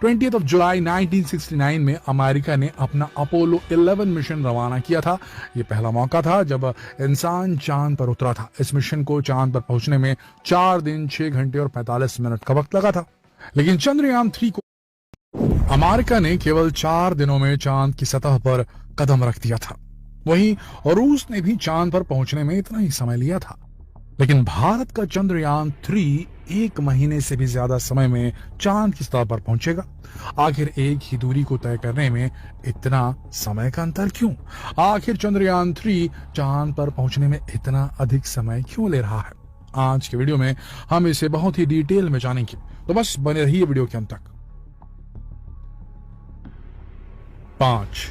20th of जुलाई 1969 में America ने अपना अपोलो 11 मिशन रवाना किया था। यह पहला मौका था जब इंसान चांद पर उतरा था। इस मिशन को चांद पर पहुंचने में 4 दिन 6 घंटे और 45 मिनट का वक्त लगा था। लेकिन चंद्रयान 3 को अमेरिका ने केवल 4 दिनों में चांद की सतह पर कदम रख दिया था। वहीं रूस ने भी चांद पर पहुंचने में इतना ही समय लिया था। लेकिन भारत का चंद्रयान 3 1 महीने से भी ज्यादा समय में चांद की सतह पर पहुंचेगा। आखिर एक ही दूरी को तय करने में इतना समय का अंतर क्यों? आखिर चंद्रयान 3 चांद पर पहुंचने में इतना अधिक समय क्यों ले रहा है? आज के वीडियो में हम इसे बहुत ही डिटेल में जानेंगे, तो बस बने रहिए वीडियो के अंत तक। 5,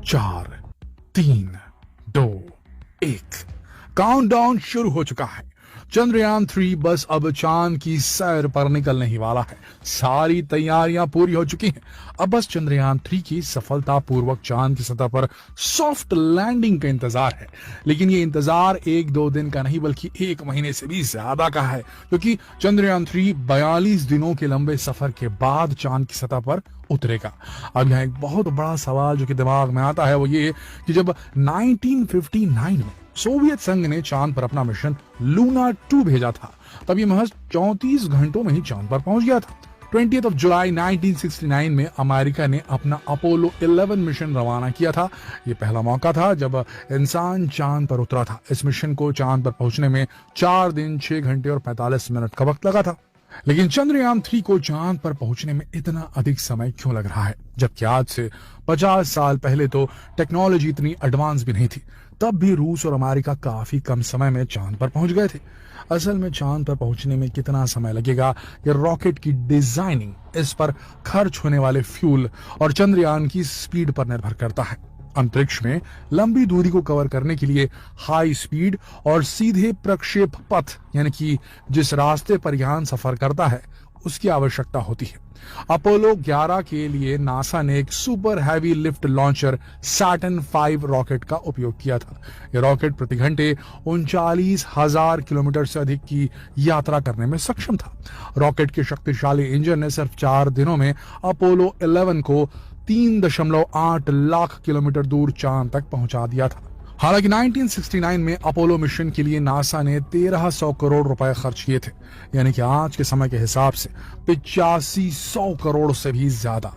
4, 3, 2, 1 काउंटडाउन शुरू हो चुका है। चंद्रयान 3 बस अब चांद की सैर पर निकलने ही वाला है। सारी तैयारियां पूरी हो चुकी हैं। अब बस चंद्रयान 3 की सफलतापूर्वक चांद की सतह पर सॉफ्ट लैंडिंग का इंतजार है। लेकिन ये इंतजार 1-2 दिन का नहीं बल्कि 1 महीने से भी ज्यादा का है, क्योंकि चंद्रयान 3 42 दिनों के लंबे सफर के बाद चांद की सतह पर उतरेगा। अब यहाँ एक बहुत बड़ा सवाल जो कि दिमाग में आता है वो ये कि जब 1959 में सोवियत संघ ने चांद पर अपना मिशन लूना 2 भेजा था, तब ये महज 34 घंटों में ही चांद पर पहुंच गया था। 20th of जुलाई 1969 में अमेरिका ने अपना अपोलो 11 मिशन रवाना किया था। यह पहला मौका था जब इंसान चांद पर उतरा था। इस मिशन को चांद पर पहुंचने में 4 दिन 6 घंटे और 45 मिनट का वक्त लगा था। लेकिन चंद्रयान 3 को चांद पर पहुंचने में इतना अधिक समय क्यों लग रहा है, जबकि आज से 50 साल पहले तो टेक्नोलॉजी इतनी एडवांस भी नहीं थी। तब भी रूस और अमेरिका काफी कम समय में चांद पर पहुंच गए थे। असल में चांद पर पहुंचने में कितना समय लगेगा, ये रॉकेट की डिजाइनिंग, इस पर खर्च होने वाले फ्यूल और चंद्रयान की स्पीड पर निर्भर करता है। अंतरिक्ष में लंबी दूरी को कवर करने के लिए हाई स्पीड और सीधे प्रक्षेप पथ, यानी कि जिस रास्ते पर यान सफर करता है, उसकी आवश्यकता होती है। अपोलो 11 के लिए नासा ने एक super heavy lift launcher Saturn 5 rocket का उपयोग किया था। यह रॉकेट प्रति घंटे 39,000 किलोमीटर से अधिक की यात्रा करने में सक्षम था। रॉकेट के शक्तिशाली इंजन ने सिर्फ 4 दिनों में अपोलो 11 को 3.8 लाख किलोमीटर दूर चांद तक पहुंचा दिया था। हालांकि 1969 में अपोलो मिशन के लिए नासा ने 1300 करोड़ रुपए खर्च किए थे, यानी कि आज के समय के हिसाब से 8500 करोड़ से भी ज्यादा।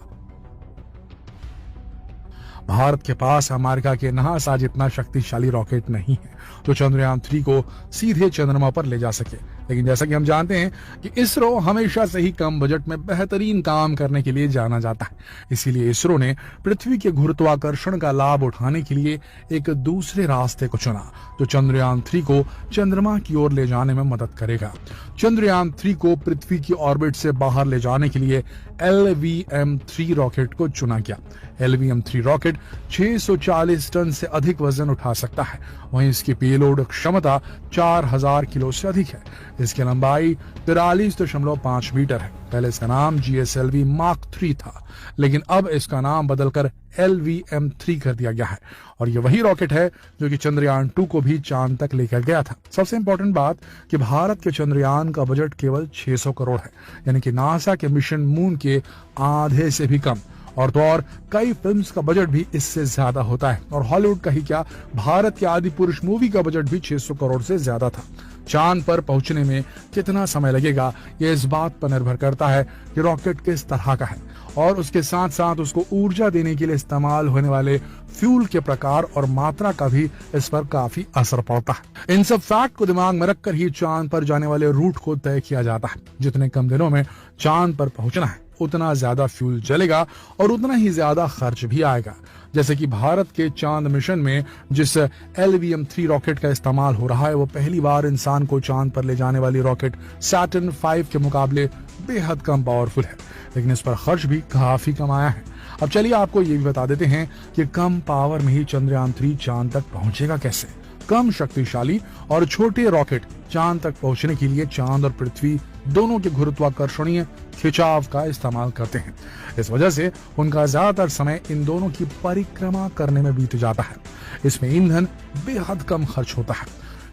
भारत के पास अमेरिका के नासा जितना शक्तिशाली रॉकेट नहीं है तो चंद्रयान 3 को सीधे चंद्रमा पर ले जा सके। लेकिन जैसा कि हम जानते हैं कि इसरो हमेशा से ही कम बजट में बेहतरीन काम करने के लिए जाना जाता है। इसीलिए इसरो ने पृथ्वी के गुरुत्वाकर्षण का लाभ उठाने के लिए एक दूसरे रास्ते को चुना जो चंद्रयान 3 को चंद्रमा की ओर ले जाने में मदद करेगा। चंद्रयान 3 को पृथ्वी की ऑर्बिट से बाहर ले जाने के लिए LVM-3 रॉकेट को चुना गया। LVM-3 रॉकेट 640 टन से अधिक वजन उठा सकता है। वहीं इसकी पेलोड क्षमता 4000 किलो से अधिक है। इसकी लंबाई 43.5 मीटर है। पहले इसका नाम GSLV Mark 3 था, लेकिन अब इसका नाम बदलकर LVM-3 कर दिया गया है। और ये वही रॉकेट है जो कि चंद्रयान 2 को भी चांद तक लेकर गया था। सबसे इंपॉर्टेंट बात कि भारत के चंद्रयान का बजट केवल 600 करोड़ है, यानी कि नासा के मिशन मून के आधे से भी कम। और तो और कई फिल्म्स का बजट भी इससे ज्यादा होता है। और हॉलीवुड का ही क्या, भारत के आदि पुरुष मूवी का बजट भी 600 करोड़ से ज्यादा था। चांद पर पहुंचने में कितना समय लगेगा, यह इस बात पर निर्भर करता है कि रॉकेट किस तरह का है और उसके साथ साथ उसको ऊर्जा देने के लिए इस्तेमाल होने वाले फ्यूल के प्रकार और मात्रा का भी इस पर काफी असर पड़ता है। इन सब फैक्ट को दिमाग में रखकर ही चांद पर जाने वाले रूट को तय किया जाता है। जितने कम दिनों में चांद पर पहुंचना है उतना ज्यादा फ्यूल जलेगा और उतना ही ज्यादा खर्च भी आएगा। जैसे कि भारत के चांद मिशन में जिस LVM-3 रॉकेट का इस्तेमाल हो रहा है वो पहली बार इंसान को चांद पर ले जाने वाली रॉकेट सैटर्न 5 के मुकाबले बेहद कम पावरफुल है, लेकिन इस पर खर्च भी काफी कम आया है। अब चलिए आपको ये भी बता देते हैं कि कम पावर में ही चंद्रयान 3 चांद तक पहुंचेगा कैसे। कम शक्तिशाली और छोटे रॉकेट चांद तक पहुंचने के लिए चांद और पृथ्वी दोनों के गुरुत्वाकर्षणीय खिंचाव का इस्तेमाल करते हैं। इस वजह से उनका ज्यादातर समय इन दोनों की परिक्रमा करने में बीत जाता है। इसमें ईंधन बेहद कम खर्च होता है।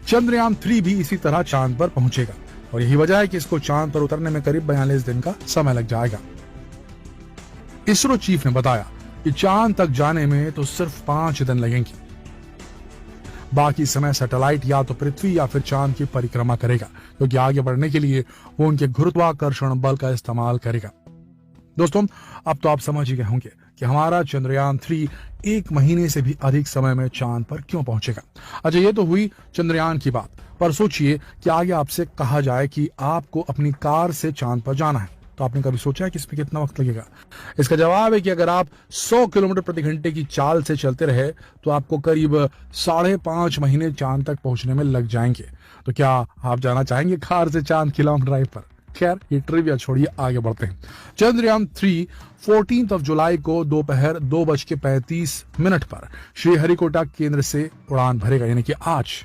चंद्रयान 3 भी इसी तरह चांद पर पहुंचेगा और यही वजह है कि इसको चांद पर उतरने में करीब 42 दिन का समय लग जाएगा। इसरो चीफ ने बताया कि चांद तक जाने में तो सिर्फ 5 दिन लगेंगे। बाकी समय सैटेलाइट या तो पृथ्वी या फिर चांद की परिक्रमा करेगा, क्योंकि आगे बढ़ने के लिए वो उनके गुरुत्वाकर्षण बल का इस्तेमाल करेगा। दोस्तों, अब तो आप समझ ही गए होंगे कि हमारा चंद्रयान 3 1 महीने से भी अधिक समय में चांद पर क्यों पहुंचेगा। अच्छा, ये तो हुई चंद्रयान की बात, पर सोचिए कि आगे आपसे कहा जाए कि आपको अपनी कार से चांद पर जाना है, तो आपने कभी सोचा है कि इसमें कितना वक्त लगेगा? इसका जवाब है कि अगर आप 100 किलोमीटर प्रति घंटे की चाल से चलते रहे तो आपको करीब 5.5 महीने चांद तक पहुंचने में लग जाएंगे। तो क्या आप जाना चाहेंगे कार से चांद की लॉन्ग ड्राइव पर? खैर, ये ट्रिविया छोड़िए, आगे बढ़ते हैं। चंद्रयान 3 14 जुलाई को दोपहर 2:35 पर श्रीहरिकोटा केंद्र से उड़ान भरेगा, यानी कि आज।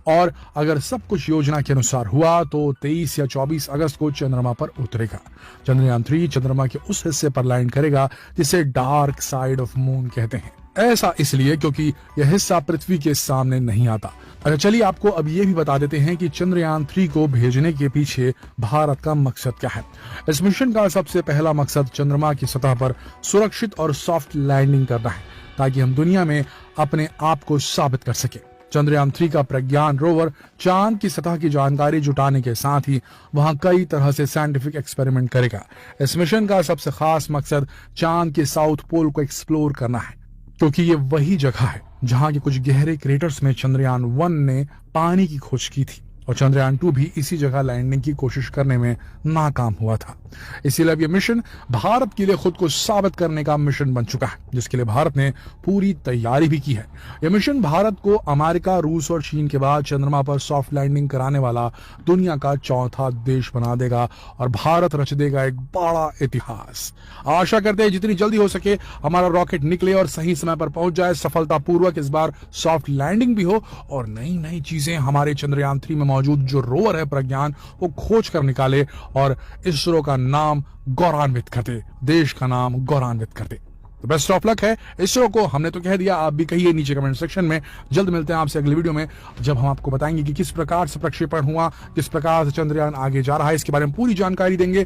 और अगर सब कुछ योजना के अनुसार हुआ तो 23 या 24 अगस्त को चंद्रमा पर उतरेगा। चंद्रयान 3 चंद्रमा के उस हिस्से पर लैंड करेगा जिसे डार्क साइड ऑफ मून कहते हैं। ऐसा इसलिए क्योंकि यह हिस्सा पृथ्वी के सामने नहीं आता। अच्छा, चलिए आपको अब ये भी बता देते हैं कि चंद्रयान 3 को भेजने के पीछे भारत का मकसद क्या है। इस मिशन का सबसे पहला मकसद चंद्रमा की सतह पर सुरक्षित और सॉफ्ट लैंडिंग करना है, ताकि हम दुनिया में अपने आप को साबित कर सके। चंद्रयान 3 का प्रज्ञान रोवर चांद की सतह की जानकारी जुटाने के साथ ही वहां कई तरह से साइंटिफिक एक्सपेरिमेंट करेगा। इस मिशन का सबसे खास मकसद चांद के साउथ पोल को एक्सप्लोर करना है, क्योंकि ये वही जगह है जहां के कुछ गहरे क्रेटर्स में चंद्रयान 1 ने पानी की खोज की थी, और चंद्रयान 2 भी इसी जगह लैंडिंग की कोशिश करने में नाकाम हुआ था। इसीलिए अब यह मिशन भारत के लिए खुद को साबित करने का मिशन बन चुका है, जिसके लिए भारत ने पूरी तैयारी भी की है। यह मिशन भारत को अमेरिका, रूस और चीन के बाद चंद्रमा पर सॉफ्ट लैंडिंग कराने वाला दुनिया का चौथा देश बना देगा, और भारत रच देगा एक बड़ा इतिहास। आशा करते हैं जितनी जल्दी हो सके हमारा रॉकेट निकले और सही समय पर पहुंच जाए सफलतापूर्वक। इस बार सॉफ्ट लैंडिंग भी हो और नई नई चीजें हमारे चंद्रयान 3 में मौजूद जो रोवर है प्रज्ञान, वो खोज कर निकाले और इसरो का नाम गौरवान्वित करते, देश का नाम गौरवान्वित करते। तो बेस्ट ऑफ लक है इसरो को। हमने तो कह दिया, आप भी कहिए नीचे कमेंट सेक्शन में। जल्द मिलते हैं आपसे अगली वीडियो में, जब हम आपको बताएंगे कि किस प्रकार से प्रक्षेपण हुआ, किस प्रकार से चंद्रयान आगे जा रहा है, इसके बारे में पूरी जानकारी देंगे।